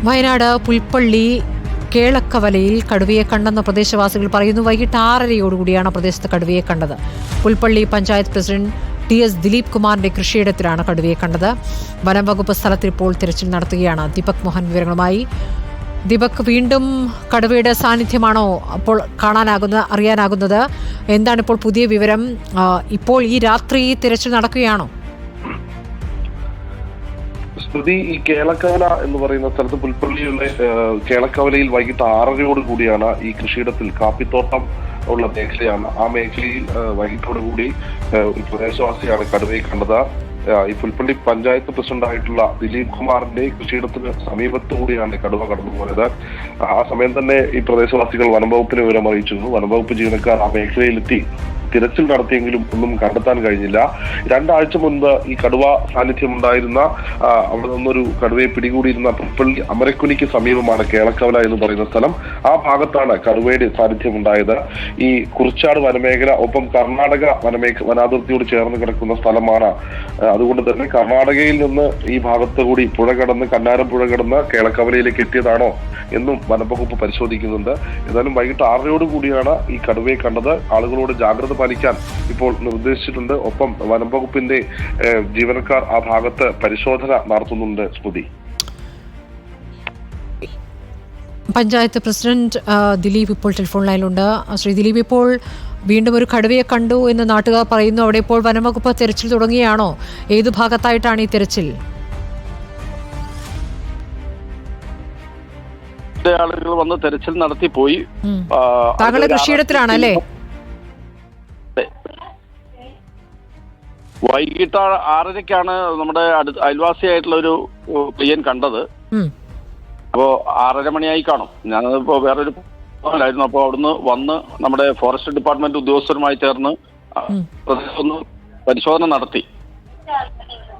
വയനാട് പുൽപ്പള്ളി കേളക്കവലയിൽ കടുവയെ കണ്ടെന്ന പ്രദേശവാസികൾ പറയുന്നു. വൈകിട്ട് 6:30യോടുകൂടിയാണ് പ്രദേശത്ത് കടുവയെ കണ്ടത്. പുൽപ്പള്ളി പഞ്ചായത്ത് പ്രസിഡന്റ് TS ദിലീപ് കുമാറിന്റെ കൃഷിയിടത്തിലാണ് കടുവയെ കണ്ടത്. വനം വകുപ്പ് സ്ഥലത്തിൽ ഇപ്പോൾ തിരച്ചിൽ നടത്തുകയാണ്. ദീപക് മോഹൻ വിവരങ്ങളുമായി. ദീപക്, വീണ്ടും കടുവയുടെ സാന്നിധ്യമാണോ അപ്പോൾ അറിയാനാകുന്നത്? എന്താണ് ഇപ്പോൾ പുതിയ വിവരം? ഇപ്പോൾ ഈ രാത്രി തിരച്ചിൽ നടക്കുകയാണോ? സ്മൃതി, ഈ കേളക്കവല എന്ന് പറയുന്ന സ്ഥലത്ത് പുൽപ്പള്ളിയുള്ള കേളക്കവലയിൽ വൈകിട്ട് 6:30 കൂടിയാണ് ഈ കൃഷിയിടത്തിൽ കാപ്പിത്തോട്ടം ഉള്ള മേഖലയാണ്. ആ മേഖലയിൽ വൈകിട്ടോടുകൂടി ഒരു പ്രദേശവാസിയാണ് കടുവയെ കണ്ടത്. ഈ പുൽപ്പള്ളി പഞ്ചായത്ത് പ്രസിഡന്റായിട്ടുള്ള ദിലീപ് കുമാറിന്റെ കൃഷിയിടത്തിന് സമീപത്തുകൂടിയാണ് കടുവ കടന്നുപോയത്. ആ സമയം തന്നെ ഈ പ്രദേശവാസികൾ വനംവകുപ്പിനെ വിവരം അറിയിച്ചിരുന്നു. വനംവകുപ്പ് ജീവനക്കാർ ആ മേഖലയിലെത്തി തിരച്ചിൽ നടത്തിയെങ്കിലും ഒന്നും കണ്ടെത്താൻ കഴിഞ്ഞില്ല. 2 ആഴ്ച മുൻപ് ഈ കടുവ സാന്നിധ്യമുണ്ടായിരുന്ന അവിടെ നിന്നൊരു കടുവയെ പിടികൂടിയിരുന്ന പുൽപ്പള്ളി അമരക്കുനിക്ക് സമീപമാണ് കേളക്കവല എന്ന് പറയുന്ന സ്ഥലം. ആ ഭാഗത്താണ് കടുവയുടെ സാന്നിധ്യമുണ്ടായത്. ഈ കുറിച്ചാട് വനമേഖല ഒപ്പം കർണാടക വനാതിർത്തിയോട് ചേർന്ന് കിടക്കുന്ന സ്ഥലമാണ്. അതുകൊണ്ട് തന്നെ കർണാടകയിൽ നിന്ന് ഈ ഭാഗത്ത് കൂടി പുഴ കടന്ന് കന്നാരം പുഴ കടന്ന് കേളക്കവലയിലേക്ക് എത്തിയതാണോ എന്നും വനംവകുപ്പ് പരിശോധിക്കുന്നുണ്ട്. ഏതായാലും വൈകിട്ട് 6:30 കൂടിയാണ് ഈ കടുവയെ കണ്ടത്. ആളുകളോട് ജാഗ്രത പാലിക്കാൻ ഇപ്പോൾ നിർദ്ദേശിച്ചിട്ടുണ്ട്. ഒപ്പം വനംവകുപ്പിന്റെ ജീവനക്കാർ ആ ഭാഗത്ത് പരിശോധന നടത്തുന്നുണ്ട്. സ്മൃതി, പഞ്ചായത്ത് പ്രസിഡന്റ് ദിലീപ് ഇപ്പോൾ ടെലിഫോൺ ലൈനിലുണ്ട്. ശ്രീ ദിലീപ്, ഇപ്പോൾ വീണ്ടും ഒരു കടുവയെ കണ്ടു എന്ന് നാട്ടുകാർ പറയുന്നു. അവിടെ ഇപ്പോൾ വനംവകുപ്പ് തെരച്ചിൽ തുടങ്ങിയാണോ? ഏതു ഭാഗത്തായിട്ടാണ് ഈ തെരച്ചിൽ? ആളുകൾ വന്ന് തെരച്ചിൽ നടത്തി പോയി. താങ്കളുടെ കൃഷിയിടത്തിലാണ് അല്ലേ? വൈകിട്ട് 6:30 നമ്മുടെ അയൽവാസിയായിട്ടുള്ള ഒരു പയ്യൻ കണ്ടത്. അപ്പോ 6:30 മണിയായി കാണും. ഞാനതിപ്പോ വേറൊരു ായിരുന്നു. അപ്പോൾ അവിടുന്ന് വന്ന് നമ്മുടെ ഫോറസ്റ്റ് ഡിപ്പാർട്ട്മെന്റ് ഉദ്യോഗസ്ഥരുമായി ചേർന്ന് ഒന്ന് പരിശോധന നടത്തി.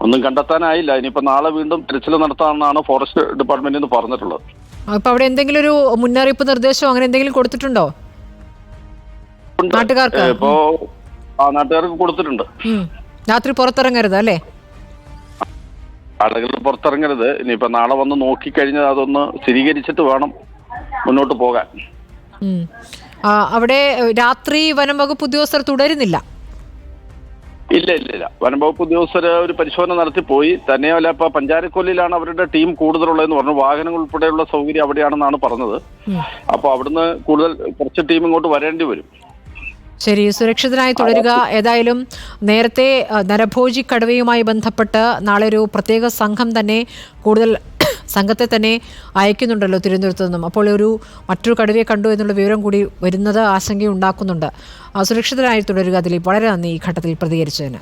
ഒന്നും കണ്ടെത്താനായില്ല. ഇനിയിപ്പോ നാളെ വീണ്ടും തിരച്ചിൽ നടത്താമെന്നാണ് ഫോറസ്റ്റ് ഡിപ്പാർട്ട്മെന്റിൽ നിന്ന് പറഞ്ഞിട്ടുള്ളത്. അപ്പൊ അവിടെ എന്തെങ്കിലും ഒരു മുന്നറിയിപ്പ് നിർദ്ദേശമോ അങ്ങനെ എന്തെങ്കിലും കൊടുത്തിട്ടുണ്ടോ നാട്ടുകാർക്ക്? ഇപ്പോ നാട്ടുകാർക്ക് കൊടുത്തിട്ടുണ്ട്. രാത്രി പുറത്തിറങ്ങരുത് അല്ലേ? ആളുകൾ പുറത്തിറങ്ങരുത്. ഇനിയിപ്പോ നാളെ വന്ന് നോക്കിക്കഴിഞ്ഞാൽ അതൊന്ന് സ്ഥിരീകരിച്ചിട്ട് വേണം മുന്നോട്ട് പോകാൻ. അവിടെ രാത്രി വനം വകുപ്പ് ഉദ്യോഗസ്ഥർ തുടരുന്നില്ല? ഇല്ല. വനം വകുപ്പ് ഉദ്യോഗസ്ഥർ ഒരു പരിശോധന നടത്തി പോയി. തന്നെയല്ല, ഇപ്പൊ പഞ്ചാരക്കൊല്ലിലാണ് അവരുടെ ടീം കൂടുതലുള്ളതെന്ന് പറഞ്ഞു. വാഹനങ്ങൾ ഉൾപ്പെടെയുള്ള സൗകര്യം അവിടെയാണെന്നാണ് പറഞ്ഞത്. അപ്പൊ അവിടുന്ന് കുറച്ച് ടീം ഇങ്ങോട്ട് വരേണ്ടി വരും. ശരി, സുരക്ഷിതനായി തുടരുക. ഏതായാലും നേരത്തെ നരഭോജി കടുവയുമായി ബന്ധപ്പെട്ട് നാളെ ഒരു പ്രത്യേക സംഘത്തെ തന്നെ അയക്കുന്നുണ്ടല്ലോ തിരുവനന്തപുരത്ത് നിന്നും. അപ്പോൾ മറ്റൊരു കടുവയെ കണ്ടു എന്നുള്ള വിവരം കൂടി വരുന്നത് ആശങ്കയുണ്ടാക്കുന്നുണ്ട്. സുരക്ഷിതരായി തുടരുക ദിലീപ്. വളരെ നന്ദി ഈ ഘട്ടത്തിൽ പ്രതികരിച്ചതിന്.